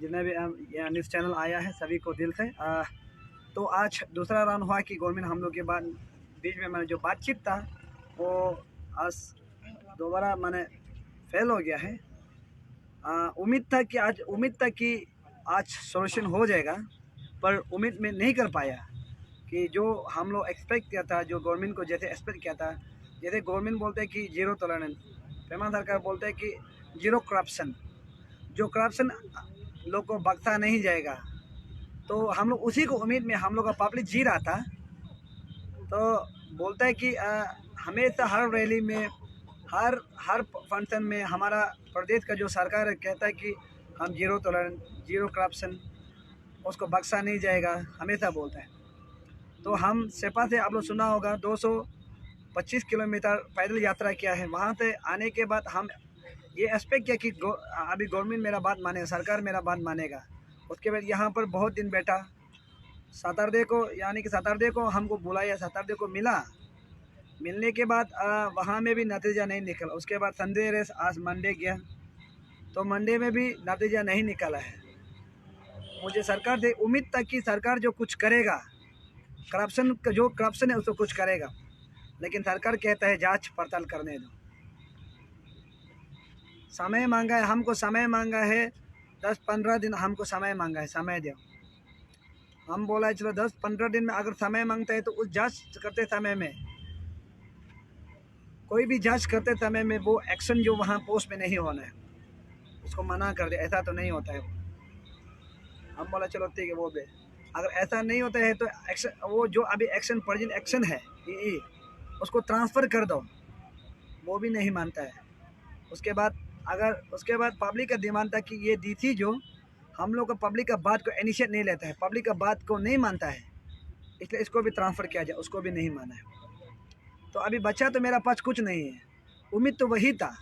जितने भी यहाँ न्यूज़ चैनल आया है सभी को दिल से। तो आज दूसरा राउंड हुआ कि गवर्नमेंट हम लोग के बाद बीच में मैंने जो बातचीत था वो आज दोबारा मैंने फेल हो गया है। उम्मीद था कि आज सॉल्यूशन हो जाएगा, पर उम्मीद में नहीं कर पाया कि जो हम लोग एक्सपेक्ट किया था, जो गवर्नमेंट को जैसे एक्सपेक्ट किया था। जैसे गवर्नमेंट बोलते हैं कि जीरो टॉलरेंस, पेमा सरकार बोलते हैं कि जीरो करप्शन, जो करप्शन लोग को बख्शा नहीं जाएगा। तो हम लोग उसी को उम्मीद में हम लोग का पब्लिक जी रहा था। तो बोलता है कि हमेशा हर रैली में, हर फंक्शन में हमारा प्रदेश का जो सरकार है कहता है कि हम जीरो टॉलरेंस, जीरो करप्शन, उसको बख्शा नहीं जाएगा, हमेशा बोलता है। तो हम सेपा से आप लोग सुना होगा 225 किलोमीटर पैदल यात्रा किया है। वहाँ से आने के बाद हम ये एक्सपेक्ट किया कि अभी गवर्नमेंट मेरा बात मानेगा, सरकार मेरा बात मानेगा। उसके बाद यहाँ पर बहुत दिन बैठा, सैटरडे को यानी कि सैटरडे को हमको बुलाया, सैटरडे को मिलने के बाद वहाँ में भी नतीजा नहीं निकला। उसके बाद संडे रेस, आज मंडे गया तो मंडे में भी नतीजा नहीं निकला है। मुझे सरकार से उम्मीद था कि सरकार जो कुछ करेगा, करप्शन का जो करप्शन है उसको कुछ करेगा, लेकिन सरकार कहता है जांच पड़ताल करने दो। समय मांगा है, हमको समय मांगा है 10-15 दिन, हमको समय मांगा है, समय दो। हम बोला है चलो 10-15 दिन में अगर समय मांगता है तो उस जांच करते समय में, कोई भी जांच करते समय में वो एक्शन जो वहाँ पोस्ट में नहीं होना है उसको मना कर दे, ऐसा तो नहीं होता है। हम बोला चलो ठीक है, वो भी अगर ऐसा नहीं होता है तो एक्शन, वो जो अभी एक्शन प्रेजेंट एक्शन है उसको ट्रांसफ़र कर दो, वो भी नहीं मानता है। उसके बाद पब्लिक का डिमांड था कि ये डीसी जो हम लोग का पब्लिक का बात को इनिशिएट नहीं लेता है, पब्लिक का बात को नहीं मानता है, इसलिए इसको भी ट्रांसफ़र किया जाए, उसको भी नहीं माना है। तो अभी बचा तो मेरा पास कुछ नहीं है। उम्मीद तो वही था,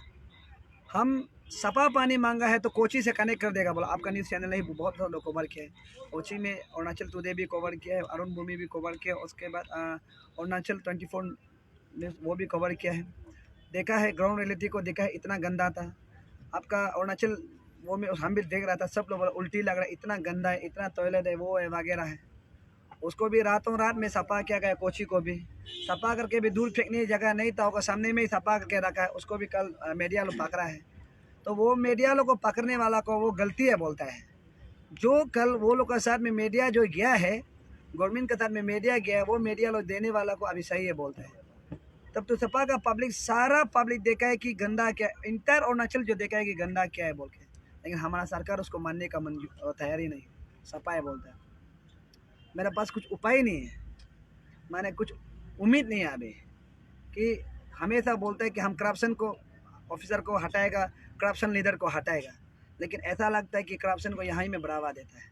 हम सपा पानी मांगा है तो कोची से कनेक्ट कर देगा बोला। आपका न्यूज़ चैनल ही बहुत लोग कवर किया है, कोची में अरुणाचल टुडे भी कवर किया है, अरुण भूमि भी कवर किया है, उसके बाद अरुणाचल 24 न्यूज़ वो भी कवर किया है। देखा है, ग्राउंड रियलिटी को देखा है, इतना गंदा था आपका अरुणाचल। वो में हम भी देख रहा था, सब लोग उल्टी लग रहा है, इतना गंदा है, इतना टॉयलेट है, वो है वगैरह है। उसको भी रातों रात में सपा किया गया, कोची को भी सपा करके भी दूर फेंकने की जगह नहीं था, होगा सामने में ही सपा करके रखा है। उसको भी कल मीडिया लोग पकड़ा है, तो वो मीडिया लोग को पकड़ने वाला को वो गलती है बोलता है। जो कल वो लोग के साथ में मीडिया जो गया है, गवर्नमेंट के साथ में मीडिया गया है, वो मीडिया लोग देने वाला को अभी सही है बोलता है। तब तो सपा का पब्लिक, सारा पब्लिक देखा है कि गंदा क्या, इंटर अरुणाचल जो देखा है कि गंदा क्या है बोल के, लेकिन हमारा सरकार उसको मानने का तैयारी नहीं, सपा है बोलता है। मेरे पास कुछ उपाय नहीं है, मैंने कुछ उम्मीद नहीं है अभी कि हमेशा बोलता है कि हम करप्शन को ऑफिसर को हटाएगा, करप्शन लीडर को हटाएगा, लेकिन ऐसा लगता है कि करप्शन को यहाँ ही में बढ़ावा देता है।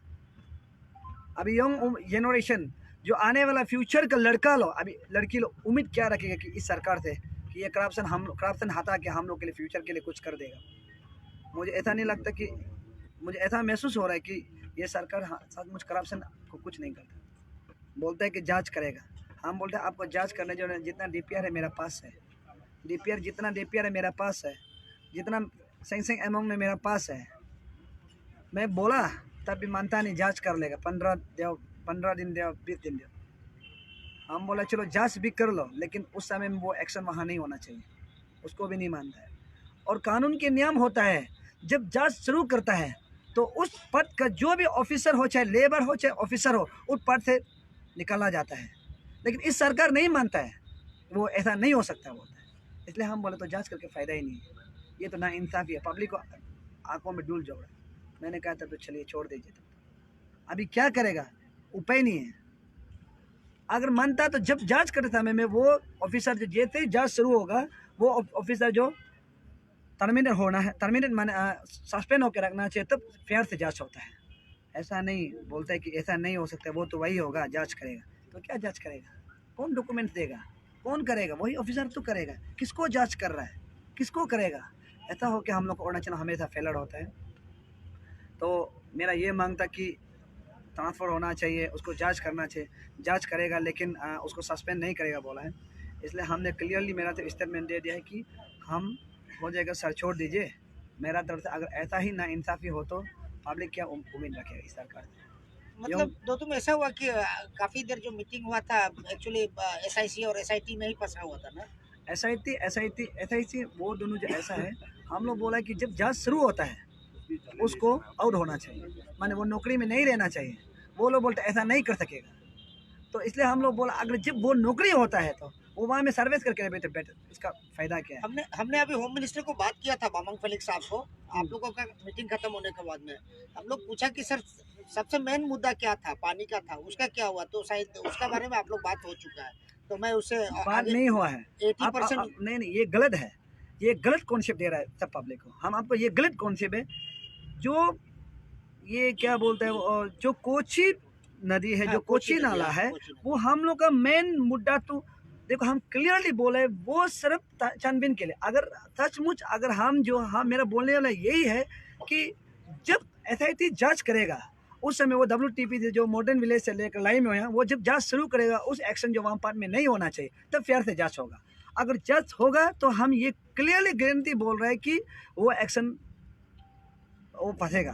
अभी यंग जनरेशन जो आने वाला फ्यूचर का लड़का लो, अभी लड़की लो, उम्मीद क्या रखेगा कि इस सरकार से कि ये करप्शन हटा के हम लोग के लिए फ्यूचर के लिए कुछ कर देगा। मुझे ऐसा नहीं लगता कि, मुझे ऐसा महसूस हो रहा है कि ये सरकार सचमुच करप्शन को कुछ नहीं करता। बोलता है कि जांच करेगा, हम बोलते हैं आपको जांच करने जो जितना डीपीआर है मेरा पास है, जितना डीपीआर है मेरा पास है, जितना सेंक्शन अमाउंट में मेरा पास है। मैं बोला तब भी मानता नहीं, जांच कर लेगा, 15 दिन दो, 20 दिन दो। हम बोला चलो जांच भी कर लो, लेकिन उस समय में वो एक्शन वहाँ नहीं होना चाहिए, उसको भी नहीं मानता है। और कानून के नियम होता है, जब जांच शुरू करता है तो उस पद का जो भी ऑफिसर हो, चाहे लेबर हो चाहे ऑफिसर हो, उस पद से निकाला जाता है। लेकिन इस सरकार नहीं मानता है, वो ऐसा नहीं हो सकता बोलता है। इसलिए हम बोले तो जांच करके फ़ायदा ही नहीं है, ये तो ना इंसाफ़ी है, पब्लिक को आंखों में धूल झोंक रहा है। मैंने कहा था तो चलिए छोड़ दीजिए, तब अभी क्या करेगा, उपाय नहीं है। अगर मानता तो जब जांच करते समय में वो ऑफिसर जो जैसे ही जांच शुरू होगा, वो ऑफिसर जो टर्मिनेट होना है, टर्मिनेट माने सस्पेंड होकर रखना चाहिए, तब फेयर से जांच होता है। ऐसा नहीं बोलता है कि ऐसा नहीं हो सकता, वो तो वही होगा जांच करेगा। तो क्या जांच करेगा, कौन डॉक्यूमेंट देगा, कौन करेगा, वही ऑफिसर तो करेगा। किसको जांच कर रहा है, किसको करेगा। ऐसा हो कि हम लोग को अरुणाचल हमेशा फेलर होता है। तो मेरा ये मांग था कि ट्रांसफ़र होना चाहिए, उसको जांच करना चाहिए, जांच करेगा लेकिन उसको सस्पेंड नहीं करेगा बोला है। इसलिए हमने क्लियरली मेरा तो स्टेटमेंट दे दिया है कि हम हो जाएगा, सर छोड़ दीजिए। मेरा तरफ से अगर ऐसा ही नाइंसाफ़ी हो तो पब्लिक क्या उम्मीद रखेगा इस सरकार से। मतलब दो तुम ऐसा हुआ कि काफी देर जो मीटिंग हुआ था एक्चुअली SIC और SIT में ही फंसा हुआ था ना। SIT वो दोनों जो ऐसा है, हम लोग बोला कि जब जांच शुरू होता है उसको आउट होना चाहिए, माने वो नौकरी में नहीं रहना चाहिए। वो लोग बोलते ऐसा नहीं कर सकेगा, तो इसलिए हम लोग बोला अगर जब वो नौकरी होता है तो वो वहाँ में सर्विस करके रहे तो बेटर, इसका फायदा क्या है। हमने अभी होम मिनिस्टर को बात किया था, बामंग फेलिक्स साहब को, आप लोगों का मीटिंग खत्म होने के बाद में हम लोग पूछा कि सर सबसे मेन मुद्दा क्या था, पानी का था, उसका क्या हुआ, तो शायद उसका बारे में आप लोग बात हो चुका है, तो मैं उससे बात नहीं हुआ है 80%। नहीं, ये गलत है, ये गलत कॉन्सेप्ट दे रहा है सब पब्लिक को। हम आपको ये गलत कॉन्सेप्ट है जो ये क्या बोलते हैं जो कोची नदी है, जो कोची नाला है, वो हम लोग का मेन मुद्दा। तो देखो हम क्लियरली बोले वो सिर्फ छानबीन के लिए, अगर सचमुच अगर हम मेरा बोलने वाला यही है कि जब SIT जांच करेगा उस समय वो WTP से जो मॉडर्न विलेज से लेकर लाइन में वो जब जांच शुरू करेगा उस एक्शन जो वहाँ पार्ट में नहीं होना चाहिए तब फेयर से जांच होगा। अगर जांच होगा तो हम ये क्लियरली गारंटी बोल रहे हैं कि वो एक्शन वो फंसेगा,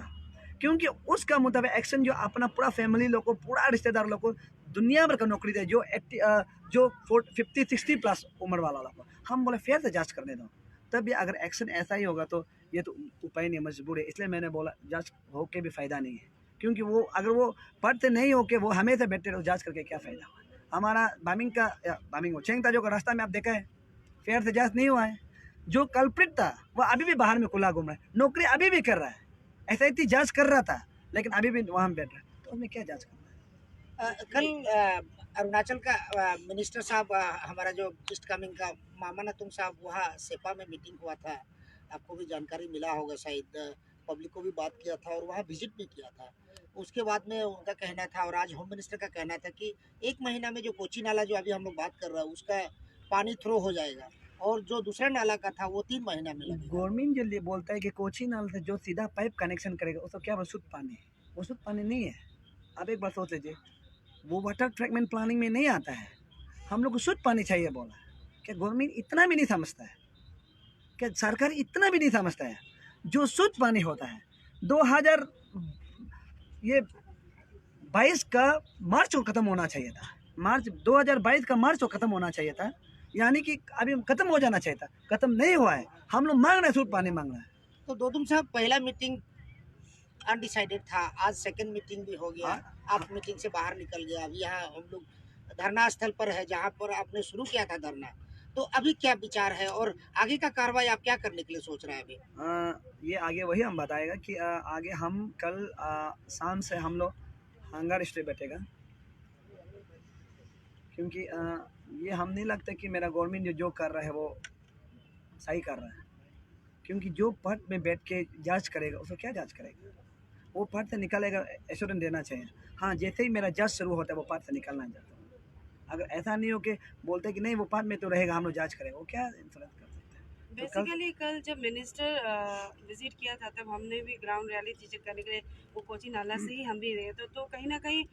क्योंकि उसका मुताबिक एक्शन जो अपना पूरा फैमिली लोग को, पूरा रिश्तेदार लोग को दुनिया भर का नौकरी दे, जो 50-60 प्लस उम्र वाला लोग को हम बोले फेयर से जांच करने दो। तब भी अगर एक्शन ऐसा ही होगा तो ये तो उपाय नहीं, मजबूर है। इसलिए मैंने बोला जांच होके भी फायदा नहीं है, क्योंकि वो अगर वो पद से नहीं होके वो हमें से बैठे रहो, जांच करके क्या फायदा। हमारा बामिंग चेंगता जो रास्ता में आप देखा है, फेयर से जांच नहीं हुआ है। जो कल्प्रिट था वो अभी भी बाहर में खुला घूम रहा है, नौकरी अभी भी कर रहा है। SIT जांच कर रहा था लेकिन अभी भी वहाँ बैठ रहा है, तो हमें क्या जांच करना है। कल अरुणाचल का मिनिस्टर साहब, हमारा जो ईस्ट कामिंग का मामा नतुंग साहब, वहाँ सेपा में मीटिंग हुआ था, आपको भी जानकारी मिला होगा शायद, पब्लिक को भी बात किया था और वहाँ विजिट भी किया था। उसके बाद में उनका कहना था और आज होम मिनिस्टर का कहना था कि 1 महीना में जो कोची नाला जो अभी हम लोग बात कर रहे हैं उसका पानी थ्रो हो जाएगा और जो दूसरा नाला का था वो 3 महीना में लगेगा। गवर्नमेंट जो बोलता है कि कोची नाल से जो सीधा पाइप कनेक्शन करेगा उसको क्या शुद्ध पानी है, वो शुद्ध पानी नहीं है। आप एक बार सोच लीजिए, वो वाटर ट्रीटमेंट प्लानिंग में नहीं आता है। हम लोग को शुद्ध पानी चाहिए बोला, क्या गवर्नमेंट इतना भी नहीं समझता है, क्या सरकार इतना भी नहीं समझता है। जो शुद्ध पानी होता है 2022 का मार्च को खत्म होना चाहिए था, 2022 का मार्च को खत्म होना चाहिए था, यानी कि अभी खत्म हो जाना चाहिए था, खत्म नहीं हुआ है। हम लोग मांग रहे हैं, शुद्ध पानी मांग रहे हैं। तो दोदुम साहब, पहला मीटिंग अनडिसाइडेड था, आज सेकंड मीटिंग भी हो गया, आप मीटिंग से बाहर निकल गया, अभी यहाँ हम लोग धरना स्थल पर है जहाँ पर आपने शुरू किया था धरना, तो अभी क्या विचार है और आगे का कार्रवाई आप क्या करने के लिए सोच रहे हैं अभी? ये आगे वही हम बताएगा कि आगे हम कल शाम से हम लोग हंगर स्ट्राइक बैठेगा, क्योंकि ये हम नहीं लगता कि मेरा गवर्नमेंट जो कर रहा है वो सही कर रहा है, क्योंकि जो पद में बैठ के जांच करेगा उसको क्या जांच करेगा, वो पद से निकलेगा, एश्योरेंस देना चाहिए। हाँ, जैसे ही मेरा जांच शुरू होता है वो पद से निकलना चाहता हूँ। अगर ऐसा नहीं हो कि बोलते कि नहीं वो पद में तो रहेगा, हम लोग जांच करेंगे, वो क्या इंश्योरेंस कर सकते हैं। बेसिकली कल जब मिनिस्टर विजिट किया था तब हमने भी ग्राउंड रियलिटी चेक करने के लिए वो कोची नाला से ही हम भी गए तो कहीं ना कहीं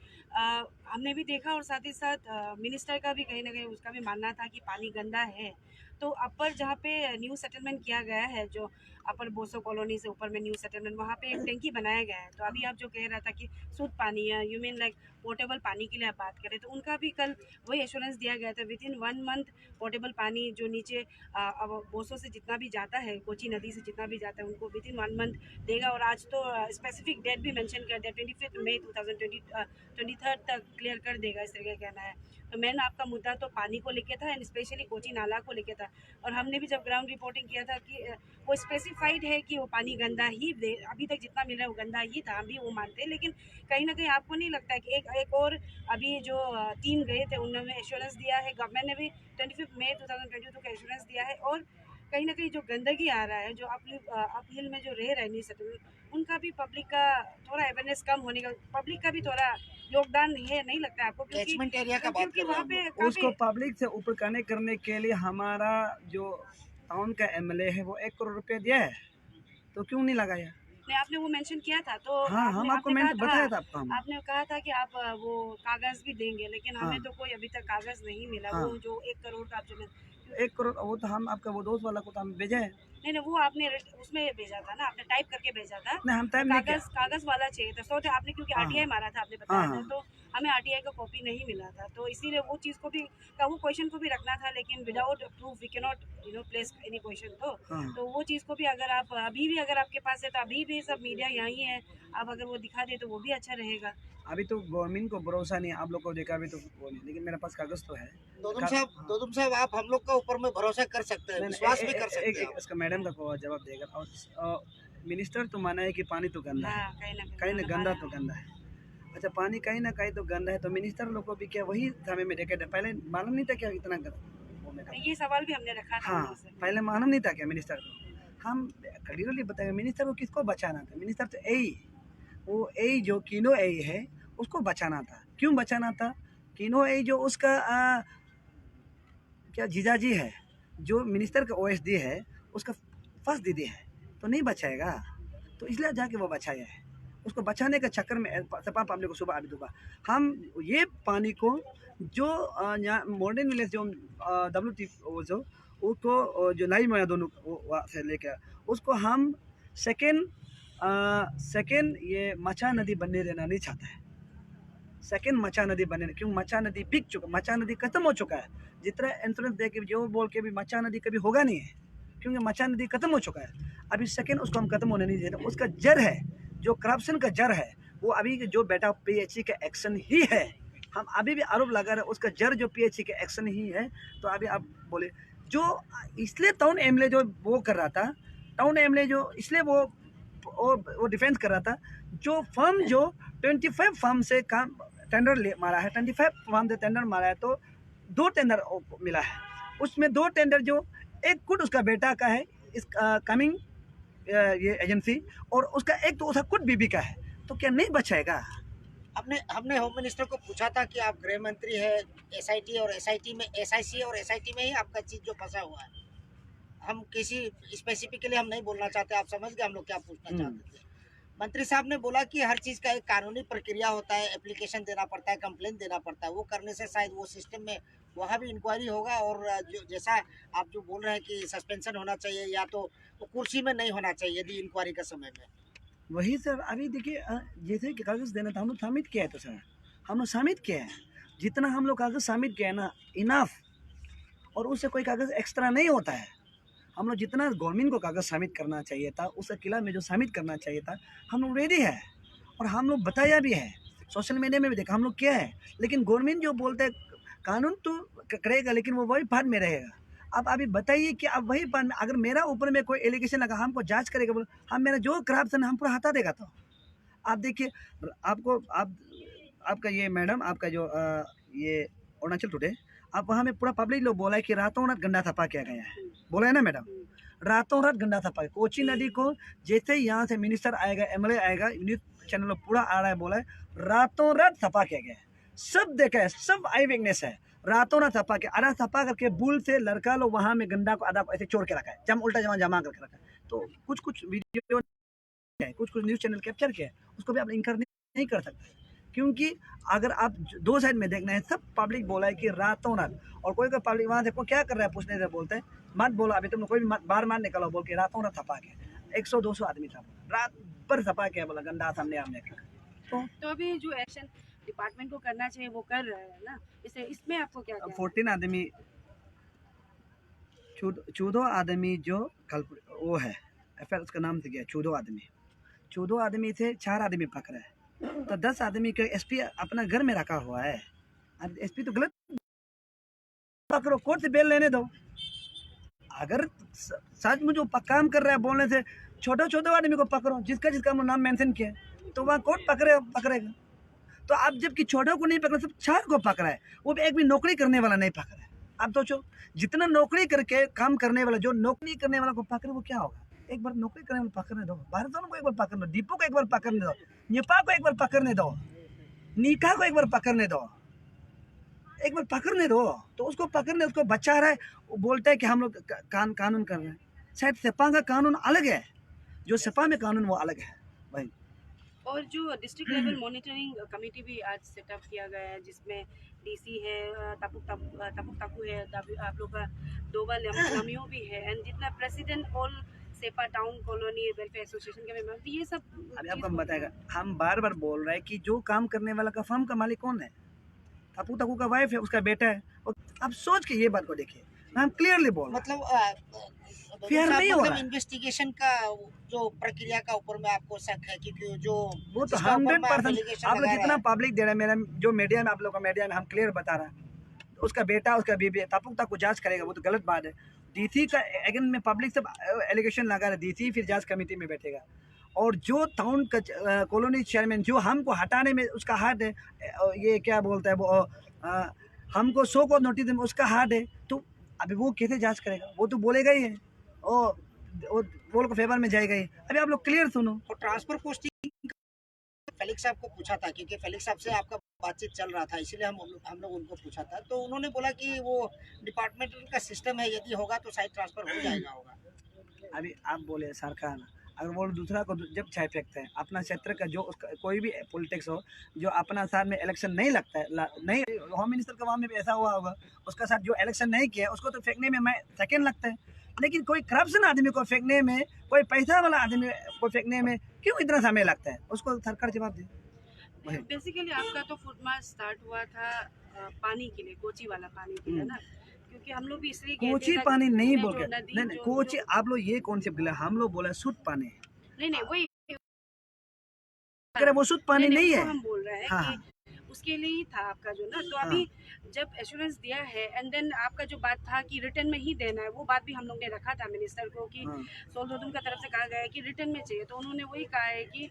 हमने भी देखा और साथ ही साथ मिनिस्टर का भी कहीं ना कहीं उसका भी मानना था कि पानी गंदा है। तो अपर जहाँ पे न्यू सेटलमेंट किया गया है, जो अपर बोसो कॉलोनी से ऊपर में न्यू सेटलमेंट, वहाँ पे एक टैंकी बनाया गया है। तो अभी आप जो कह रहा था कि शुद्ध पानी है, यू मीन लाइक पोर्टेबल पानी के लिए आप बात करें, तो उनका भी कल वही एश्योरेंस दिया गया था, विद इन 1 मंथ पोर्टेबल पानी जो नीचे अब बोसो से जितना भी जाता है, कोची नदी से जितना भी जाता है, उनको विद इन 1 मंथ देगा। और आज तो स्पेसिफिक डेट भी मेंशन कर दिया, 25 मई 2023 तक क्लियर कर देगा, इस तरह का कहना है। तो मेन आपका मुद्दा तो पानी को लेके था एंड स्पेशली कोची नाला को लेके था। और हमने भी जब ग्राउंड रिपोर्टिंग किया था कि वो स्पेसिफाइड है कि वो पानी गंदा ही अभी तक जितना मिल रहा है वो गंदा ही था, हम भी वो मानते हैं। लेकिन कहीं ना कहीं आपको नहीं लगता है कि एक और अभी जो टीम गए थे उन्होंने एश्योरेंस दिया है, गवर्नमेंट ने भी 25 मई 2022 का एश्योरेंस दिया है। और कहीं ना कहीं जो गंदगी आ रहा है, जो अप हिल में जो रह रहा है न्यू सेटलमेंट, उनका भी पब्लिक का थोड़ा अवेयरनेस कम होने का, पब्लिक का भी थोड़ा योगदान है, नहीं लगता है आपको? कैचमेंट एरिया का बात क्योंकि वहाँ पे उसको पब्लिक से ऊपर करने के लिए हमारा जो टाउन का MLA है वो 1 करोड़ रुपया दिया है, तो क्यों नहीं लगाया? नहीं, आपने वो मेंशन किया था, तो हाँ, हम आपको बताया था आपको। आपने कहा था कि आप वो कागज भी देंगे, लेकिन हमें तो कोई अभी तक कागज नहीं मिला। वो जो 1 करोड़ का आप जो 1 करोड़ वो तो हम आपका वो दोस्त वाला को तो हम भेजे हैं, नहीं नहीं, वो आपने उसमें भेजा था ना, आपने टाइप करके भेजा था। नहीं हम टाइम नहीं किया। कागज वाला चाहिए था, सोते आपने क्योंकि हाँ, आरटीआई मारा था, आपने हाँ, बताया था, हाँ। तो हमें आरटीआई का कॉपी नहीं मिला था, तो इसीलिए वो चीज़ को भी वो क्वेश्चन को भी रखना था, लेकिन without proof we can not place any question. हाँ। तो वो चीज़ को भी अगर आप अभी भी अगर आपके पास है तो अभी भी सब मीडिया यहाँ ही है, आप अगर वो दिखा दे तो वो भी अच्छा रहेगा। अभी तो गवर्नमेंट को भरोसा नहीं है, आप लोग को देखा भी तो वो नहीं, लेकिन मेरे पास कागज तो है। दोदुम साहब आप हम लोग का ऊपर में भरोसा कर सकते हैं, नहीं, विश्वास भी कर सकते हैं आप। इसका मैडम का जवाब देगा। और मिनिस्टर तो माना है कि पानी तो गंदा है, हाँ, कहीं ना कहीं ना उन्होंने गंदा माना तो गंदा है। अच्छा, पानी कहीं ना कहीं तो गंदा है, तो मिनिस्टर लोग को भी क्या वही समय में देखे पहले मालूम नहीं था क्या इतना वो में ये सवाल भी हमने रखा था हाँ, उनसे। पहले मालूम नहीं था क्या मिनिस्टर को। हम क्लियरली बताएंगे मिनिस्टर को किसको बचाना था। मिनिस्टर तो यही, वो यही जो किनो यही है उसको बचाना था। क्यों बचाना था? किनो यही जो उसका क्या जीजाजी है, जो मिनिस्टर का ओएसडी है, उसका फर्स्ट दीदी है, तो नहीं बचाएगा। तो इसलिए जाके वो बचाया है। उसको बचाने के चक्कर में सपा पब्लिक को सुबह अभी दुबह हम ये पानी को जो यहाँ मॉडर्न विलेज जो WT वो जो उसको जो नई मोया दोनों वहाँ से लेकर उसको हम सेकेंड ये मचा नदी बनने देना नहीं चाहता है। सेकेंड मचा नदी बनने, क्यों? मचा नदी बिक चुका, मचा नदी खत्म हो चुका है। जितना इंश्योरेंस दे के जो बोल के भी मचा नदी कभी होगा नहीं है, क्योंकि मचा नदी खत्म हो चुका है। अभी सेकेंड उसको हम खत्म होने नहीं देते। उसका जड़ है, जो करप्शन का जड़ है, वो अभी जो बेटा PHC का एक्शन ही है। हम अभी भी आरोप लगा रहे उसका जड़ जो PHC का एक्शन ही है। तो अभी आप बोले जो इसलिए टाउन एमएलए जो वो कर रहा था, टाउन एमएलए जो इसलिए वो डिफेंस कर रहा था, जो फर्म जो 25 फर्म से काम टेंडर मारा है, 25 फर्म से टेंडर मारा है, तो 2 टेंडर मिला है। उसमें 2 टेंडर जो एक खुद उसका बेटा का है, इस कमिंग ये एजेंसी, और उसका एक तो उसका खुद बीबी का है। तो क्या नहीं बचाएगा? हमने होम मिनिस्टर को पूछा था कि आप गृह मंत्री है, SIT और SIT में SIC और SIT में ही आपका चीज जो फंसा हुआ है। हम किसी स्पेसिफिकली हम नहीं बोलना चाहते, आप समझ गए हम लोग क्या पूछना चाहते थे। मंत्री साहब ने बोला कि हर चीज़ का एक कानूनी प्रक्रिया होता है, एप्लीकेशन देना पड़ता है, कंप्लेंट देना पड़ता है, वो करने से शायद वो सिस्टम में वहाँ भी इंक्वायरी होगा, और जो जैसा आप जो बोल रहे हैं कि सस्पेंशन होना चाहिए या तो कुर्सी में नहीं होना चाहिए यदि इंक्वायरी का समय में। वही सर, अभी देखिए जैसे कि कागज़ देना था, हम लोग सबमिट किया है। तो सर हम लोग सबमिट किया है, जितना हम लोग कागज़ सबमिट किया है ना, इनफ, और उससे कोई कागज़ एक्स्ट्रा नहीं होता है। हम लोग जितना गवर्नमेंट को कागज़ सबमिट करना चाहिए था, उसके किला में जो सबमिट करना चाहिए था, हम लोग रेडी है, और हम लोग बताया भी है, सोशल मीडिया में भी देखा हम लोग क्या है। लेकिन गवर्नमेंट जो बोलते हैं कानून तो करेगा, लेकिन वो वही पार्ट में रहेगा। अब अभी बताइए कि अब वही पार्ट में अगर मेरा ऊपर में कोई एलिगेशन लगा, हमको जांच करेगा, बोलो हम मेरा जो करप्शन हम पूरा हटा देगा। तो आप देखिए, आपका ये मैडम, आपका जो ये अरुणाचल टुडे, आप वहाँ में पूरा पब्लिक लोग बोला है कि रातों रात गंदा थप्पा किया गया है, बोला है ना मैडम? रातों रात गंदा थप्पा, कोची नदी को जैसे ही यहाँ से मिनिस्टर आएगा, MLA आएगा, न्यूज चैनल पूरा आ रहा है, बोला है रातों रात थप्पा किया गया है। सब देखा है, सब आई विटनेस है। रातों रात थप्पा के आधा थप्पा करके बुल से लड़का लोग वहाँ में गंदा को आधा ऐसे छोड़ के रखा है, उल्टा जमा करके रखा है। तो कुछ वीडियो है, कुछ न्यूज़ चैनल कैप्चर किया है, उसको भी आप इनकार नहीं कर सकते। क्योंकि अगर आप 2 साइड में देखना है, सब पब्लिक बोला है कि रातों रात, और कोई पब्लिक वहाँ से क्या कर रहा है पूछने से बोलते हैं मत बोलो, अभी तुम कोई भी बार निकलो बोल के रातों रात थपा के 100-200 आदमी था, रात भर थपा के बोला गंदा सामने आमने का। तो अभी जो एक्शन डिपार्टमेंट को करना चाहिए वो कर रहे हैं ना, इसमें आपको क्या 14 आदमी 14 आदमी जो कल वो है FIR, उसका नाम से गया 14 आदमी थे, 4 आदमी पकड़े, तो 10 आदमी के SP अपना घर में रखा हुआ है। अब SP तो गलत, पकड़ो, कोर्ट से बेल लेने दो। अगर सच में जो काम कर रहा है बोलने से, छोटे आदमी को पकड़ो, जिसका नाम मेंशन किया तो वहाँ कोर्ट पकड़ेगा। तो आप जबकि छोटों को नहीं पकड़ा, सब 4 को पकड़ा है, वो भी एक भी नौकरी करने वाला नहीं पकड़ा है। आप सोचो, जितना नौकरी करके काम करने वाला, जो नौकरी करने वाला को पकड़े वो क्या होगा? एक बार नौकरी करने वाला पकड़ने दो, भारतों को एक बार पकड़ने दो, दीपू को एक बार पकड़ने दो, नेपा को एक बार पकड़ने दो, नीका को एक बार पकड़ने दो, एक बार पकड़ने दो। तो उसको पकड़ने, उसको बचा रहा है, वो बोलता है कि हम लोग कानून कर रहे हैं। शायद सेपा का कानून अलग है, जो सेपा में कानून वो अलग है भाई। और जो डिस्ट्रिक्ट लेवल मॉनिटरिंग कमेटी भी आज सेटअप किया गया है, जिसमें DC है, तापुक ताकू है, आप लोग का डोबा लमियो भी है, एंड जितना प्रेसिडेंट ऑल सेपा टाउन कॉलोनी वेलफेयर एसोसिएशन के मेंबर, ये सब अभी आपको चीज़ हम होती बताएगा, है। हम बार बार बोल रहे हैं कि जो काम करने वाला का फर्म का मालिक कौन है? तपू तकू का वाइफ है, उसका बेटा है। और आप सोच के ये बात को देखिए, हम क्लियरली बोल रहे हैं। मतलब फेयर नहीं हो मतलब रहा है। इन्वेस्टिगेशन का जो प्रक्रिया का ऊपर में आपको शक है, क्योंकि जो वो तो जिसका ऊपर में आप 100% एलिगेशन आप लोग लगा रहे जितना हैं, पब्लिक दे रहे हैं, मेरा जो मीडिया में आप लोग का मीडिया में हम क्लियर बता रहे हैं, उसका बेटा उसका बीबी तपू तक को जांच करेगा, वो तो गलत बात है। डीसी का अगेन में पब्लिक सब एलिगेशन लगा रहे, डीसी फिर जांच कमेटी में बैठेगा। और जो टाउन कॉलोनी चेयरमैन जो हमको हटाने में उसका हाथ है, ये क्या बोलता है वो, हमको 100 को नोटिस देने में उसका हाथ है, तो अभी वो कैसे जांच करेगा? वो तो बोलेगा ही है, वो बोल को फेवर में जाएगा ही। अभी आप लोग क्लियर सुनो। और ट्रांसफर पोस्टिंग फेलिक्स साहब को पूछा था, क्योंकि फेलिक्स साहब से आपका बातचीत चल रहा था, इसीलिए हम लोग उनको पूछा था, तो उन्होंने बोला कि वो डिपार्टमेंट का सिस्टम है, यदि होगा तो शायद ट्रांसफर हो जाएगा होगा। अभी आप बोले सरकार, अगर वो दूसरा को जब छाय फेंकते हैं अपना क्षेत्र का, जो उसका कोई भी पॉलिटिक्स हो, जो अपना साथ में इलेक्शन नहीं लगता है, नहीं, होम मिनिस्टर का वहाँ में भी ऐसा हुआ होगा, उसका साथ जो इलेक्शन नहीं किया उसको तो फेंकने में मैं सेकेंड लगता है। लेकिन कोई करप्शन आदमी को फेंकने में, कोई पैसा वाला आदमी को फेंकने में क्यों इतना समय लगता है? उसको सरकार जवाब दे। वही। बेसिकली आपका तो फुट मार्च स्टार्ट हुआ था पानी के लिए, कोची वाला पानी के लिए ना, क्योंकि हम लोग भी इसलिए गए थे कोची ताकि पानी नहीं जो बोल के, नदी नहीं नहीं, जो कोची आप लोग ये कॉन्सेप्ट बोला, हम लोग बोला शुद्ध पानी है। नहीं नहीं वही अगर वो शुद्ध पानी नहीं वो है, हम बोल रहे हैं हाँ, कि उसके लिए ही था आपका जो ना, तो हाँ। अभी जब एश्योरेंस दिया है एंड देन आपका जो बात था कि रिटर्न में ही देना है, वो बात भी हम लोग ने रखा था मिनिस्टर को कि हाँ। सोलदोदुम का तरफ से कहा गया है कि रिटर्न में चाहिए, तो उन्होंने वही कहा है कि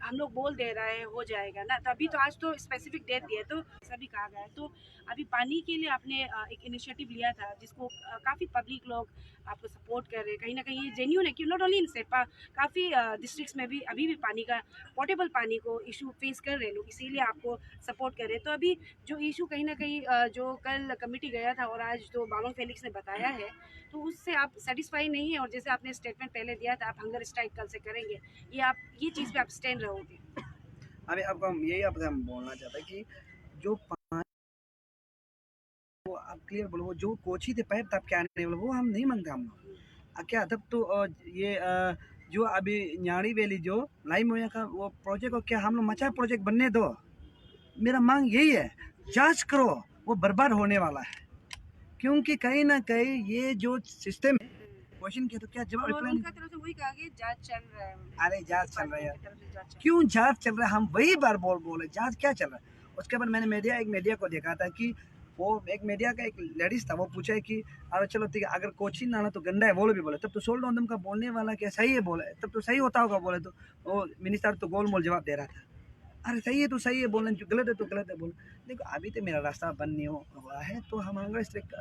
हम लोग बोल दे रहे हैं हो जाएगा ना, तो अभी तो आज तो स्पेसिफिक डेट दिया है, तो ऐसा भी कहा गया है। तो अभी पानी के लिए आपने एक इनिशिएटिव लिया था जिसको काफ़ी पब्लिक लोग आपको सपोर्ट कर रहे हैं, कहीं ना कहीं ये जेन्यून है कि नॉट ओनली इन सेपा, काफ़ी डिस्ट्रिक्ट्स में भी अभी भी पानी का, पोर्टेबल पानी को इशू फेस कर रहे हैं लोग, इसीलिए आपको सपोर्ट कर रहे हैं। तो अभी जो इशू कहीं ना कहीं जो कल कमेटी गया था और आज जो बालोंग फेलिक्स ने बताया है, तो उससे आप सेटिस्फाई नहीं है, और जैसे आपने स्टेटमेंट पहले दिया था आप हंगर स्ट्राइक कल से करेंगे, ये चीज़ पे आप स्टैंड रहोगे? अभी आपको हम यही आपसे हम बोलना चाहते हैं कि जो पानी, वो आप क्लियर बोलो, वो जो कोची थे पाइप तब क्या नहीं बोलो, वो हम नहीं मांगते हम लोग। क्या तब तो ये जो अभी न्याड़ी वैली जो लाई मोया का वो प्रोजेक्ट को क्या हम लोग मचा प्रोजेक्ट बनने दो। मेरा मांग यही है, जांच करो, वो बर्बाद होने वाला है, क्योंकि कहीं ना कहीं ये जो सिस्टम है, क्वेश्चन किया तो क्या जवाब और रिप्लाई उनका तरफ से वही कहा कि जांच चल रहा है, अरे जांच चल रहा है, डिपार्टमेंट की तरफ से जांच चल क्यों जांच चल रहा है? हम वही बार बोले जांच क्या चल रहा है। उसके बाद मैंने एक मीडिया को देखा था कि वो एक मीडिया का एक लेडीज था, वो पूछा है कि अरे चलो ठीक है, अगर कोची नाला तो गंदा है वो भी बोले, तब तो सोल्डोदम का बोलने वाला क्या सही है बोले, तब तो सही होता होगा बोले, तो वो मिनिस्टर तो गोल मोल जवाब दे रहा था, अरे सही है तो सही है बोलना, जो गलत है तो गलत है बोलना। देखो अभी तो मेरा रास्ता बंद नहीं हुआ है, तो हम हंगर स्ट्राइक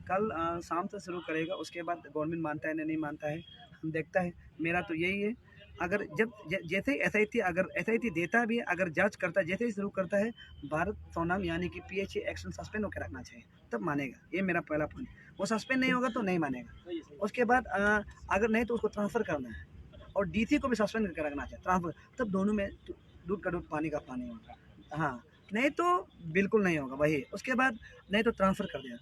कल शाम से शुरू करेगा, उसके बाद गवर्नमेंट मानता है नहीं मानता है हम देखता है। मेरा तो यही है, अगर जब जैसे ही एसआईटी, अगर एसआईटी देता भी है, अगर जांच करता है, जैसे ही शुरू करता है, भारत सोनाम यानी कि पीएचए एक्शन सस्पेंड होकर रखना चाहिए, तब मानेगा। ये मेरा पहला पॉइंट, वो सस्पेंड नहीं होगा तो नहीं मानेगा। उसके बाद अगर नहीं तो उसको ट्रांसफ़र करना है, और डीसी को भी सस्पेंड करके रखना चाहिए, ट्रांसफ़र, तब दोनों में दूध का दूध पानी का पानी होगा। हाँ, नहीं तो बिल्कुल नहीं होगा वही, उसके बाद नहीं तो ट्रांसफ़र कर दिया।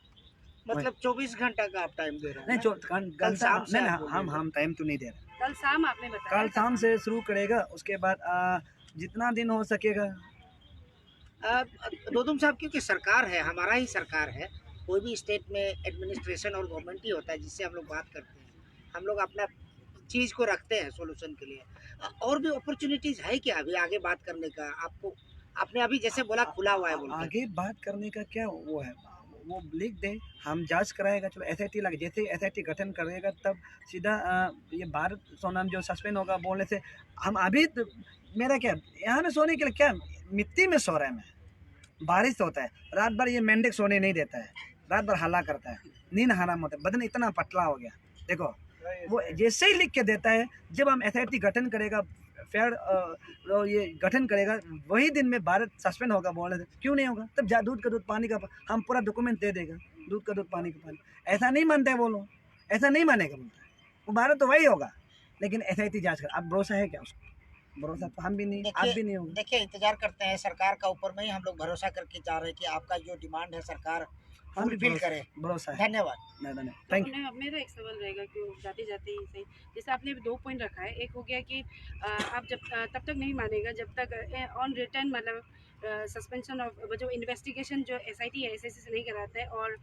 मतलब 24 घंटा का आप टाइम दे रहे हैं नहीं ना? कल शाम से नहीं आप बोल रहे हम टाइम तो नहीं दे रहे, कल शाम आपने बताया कल शाम से शुरू करेगा, उसके बाद जितना दिन हो सकेगा। दोदुम साहब, क्योंकि सरकार है, हमारा ही सरकार है, कोई भी स्टेट में एडमिनिस्ट्रेशन और गवर्नमेंट ही होता है जिससे हम लोग बात करते हैं, हम लोग अपना चीज़ को रखते हैं सोल्यूशन के लिए। और भी अपॉर्चुनिटीज़ है क्या अभी आगे बात करने का? आपको, आपने अभी जैसे बोला खुला हुआ है बोल के। आगे बात करने का क्या वो है, वो लिख दे, हम जांच कराएगा, चलो एसआईटी लगे, जैसे ही एसआईटी गठन करेगा तब सीधा ये भारत सोनाम जो सस्पेंड होगा बोलने से हम अभी तो, मेरा क्या यहाँ में सोने के लिए क्या मिट्टी में सो रहे हैं, बारिश होता है रात भर, ये मेंढक सोने नहीं देता है, रात भर हल्ला करता है, नींद हराम होता है, बदन इतना पतला हो गया। देखो वो जैसे ही लिख के देता है, जब हम एसआईटी गठन करेगा, फेयर ये गठन करेगा, वही दिन में भारत सस्पेंड होगा बोलने से क्यों नहीं होगा? तब दूध का दूध पानी का हम पूरा डॉक्यूमेंट दे देगा, दूध का दूध पानी का पानी। ऐसा नहीं मानते हैं वो लोग, ऐसा नहीं मानेगा बोलता है वो, भारत तो वही होगा, लेकिन एसआईटी जांच कर। अब भरोसा है क्या उसको? भरोसा तो हम भी नहीं, आप भी नहीं होगा। देखिए इंतजार करते हैं, सरकार का ऊपर में ही हम लोग भरोसा करके जा रहे हैं कि आपका जो डिमांड है सरकार हम भी फील करें। भरोसा है। धन्यवाद। धन्यवाद, थैंक यू। मेरा एक सवाल रहेगा कि जाते जाते ही सही, जैसे आपने 2 पॉइंट रखा है। एक हो गया कि आप जब तब तक नहीं मानेगा जब तक ऑन रिटर्न मतलब सस्पेंशन ऑफ जो इन्वेस्टिगेशन जो SIT या SSC से नहीं कराता है, और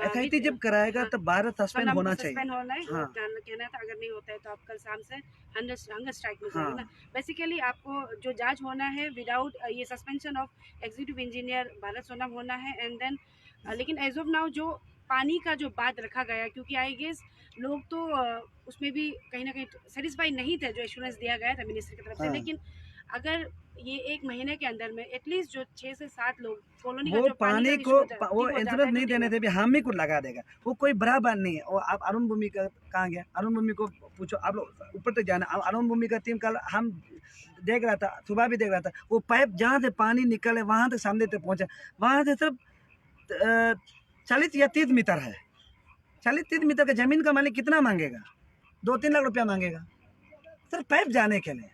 SIT जब कराएगा तब भारत सस्पेंड होना चाहिए। सस्पेंड होना है। हाँ। कहना था अगर नहीं होता है तो आप कल शाम से हंगर स्ट्राइक में हाँ। जाएंगे ना। बेसिकली आपको जो जांच होना है विदाउट ये suspension of executive engineer Bharat Sonam होना है, एंड देन लेकिन एज ऑफ नाउ जो पानी का जो बात रखा गया, क्योंकि आई गेस लोग तो उसमें भी कहीं ना कहीं सेटिस्फाई नहीं थे जो एश्योरेंस दिया गया था मिनिस्टर की तरफ से। हाँ। लेकिन अगर ये 1 महीने के अंदर में एटलीस्ट जो 6 से 7 लोग कॉलोनी का वो जो पानी का को issue होता है, वो ठीक हो जाता इंश्योरेंस है, नहीं तो देने ठीक थे भी हम ही को लगा देगा। वो कोई बड़ा बात नहीं है। और आप अरुण भूमि का कहाँ गया? अरुण भूमि को पूछो, आप लोग ऊपर तक जाना। अरुण भूमि का टीम कल हम देख रहा था, सुबह भी देख रहा था, वो पाइप जहाँ से पानी निकले वहाँ तक सामने तक पहुँचा। वहाँ से सिर्फ 40 या 30 मीटर है। 40-30 मीटर का जमीन का मालिक कितना मांगेगा? 2-3 लाख रुपया मांगेगा सिर्फ पाइप जाने के लिए।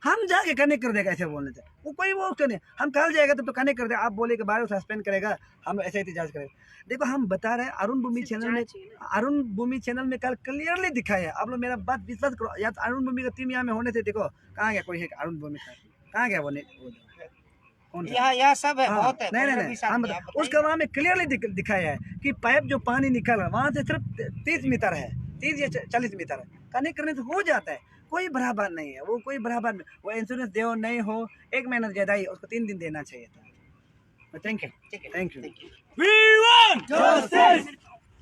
हम जाके कनेक्ट कर देगा ऐसे बोलने से। वो कोई वो उसका नहीं, हम कल जाएगा तो कनेक्ट कर देगा। आप बोले कि बार सस्पेंड करेगा, हम ऐसे ही जांच करेगा। देखो हम बता रहे हैं, अरुण भूमि सिर्फ चैनल में, जांच ही है ना। अरुण भूमि चैनल में कल क्लियरली दिखाया है। आप लोग मेरा बात विश्वास करो, या तो अरुण भूमि का टीम यहाँ में होने से देखो कहाँ गया कोई है अरुण भूमि का, कहाँ गया वो कौन सा? यह सब है, हाँ, बहुत है। नहीं, रवि साहब हम ने, आप बताइए। उसका वहाँ में क्लियरली दिखाया है कि पाइप जो पानी निकल रहा है वहाँ से सिर्फ 30 मीटर है, 30 या 40 मीटर है। कनेक्ट करने से हो जाता है, कोई बड़ा बात नहीं है। वो कोई बड़ा बात नहीं। वो इंश्योरेंस दे नहीं हो, 1 महीना ज़्यादा ही, उसको 3 दिन देना चाहिए था। थैंक यू, ठीक है, thank you. thank you। We want justice।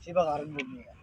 Shiva Arun भूमि है।